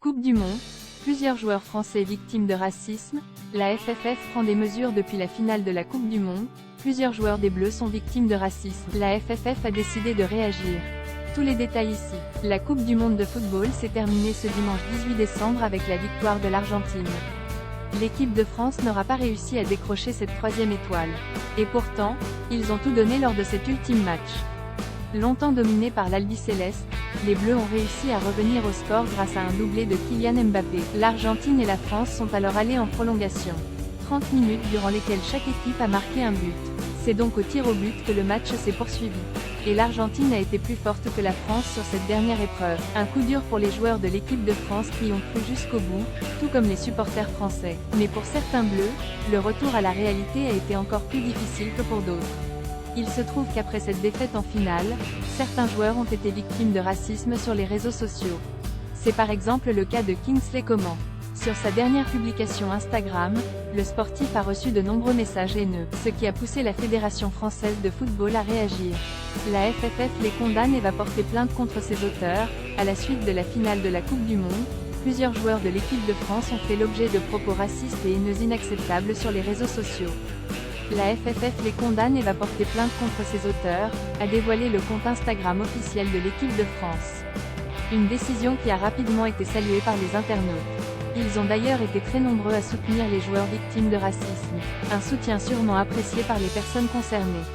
Coupe du Monde, plusieurs joueurs français victimes de racisme, la FFF prend des mesures depuis la finale de la Coupe du Monde, plusieurs joueurs des Bleus sont victimes de racisme. La FFF a décidé de réagir. Tous les détails ici. La Coupe du Monde de football s'est terminée ce dimanche 18 décembre avec la victoire de l'Argentine. L'équipe de France n'aura pas réussi à décrocher cette troisième étoile. Et pourtant, ils ont tout donné lors de cet ultime match. Longtemps dominés par l'Albiceleste, les Bleus ont réussi à revenir au score grâce à un doublé de Kylian Mbappé. L'Argentine et la France sont alors allées en prolongation. 30 minutes durant lesquelles chaque équipe a marqué un but. C'est donc au tir au but que le match s'est poursuivi. Et l'Argentine a été plus forte que la France sur cette dernière épreuve. Un coup dur pour les joueurs de l'équipe de France qui ont cru jusqu'au bout, tout comme les supporters français. Mais pour certains Bleus, le retour à la réalité a été encore plus difficile que pour d'autres. Il se trouve qu'après cette défaite en finale, certains joueurs ont été victimes de racisme sur les réseaux sociaux. C'est par exemple le cas de Kingsley Coman. Sur sa dernière publication Instagram, le sportif a reçu de nombreux messages haineux, ce qui a poussé la Fédération française de football à réagir. La FFF les condamne et va porter plainte contre ses auteurs. À la suite de la finale de la Coupe du Monde, plusieurs joueurs de l'équipe de France ont fait l'objet de propos racistes et haineux inacceptables sur les réseaux sociaux. La FFF les condamne et va porter plainte contre ses auteurs, a dévoilé le compte Instagram officiel de l'équipe de France. Une décision qui a rapidement été saluée par les internautes. Ils ont d'ailleurs été très nombreux à soutenir les joueurs victimes de racisme, un soutien sûrement apprécié par les personnes concernées.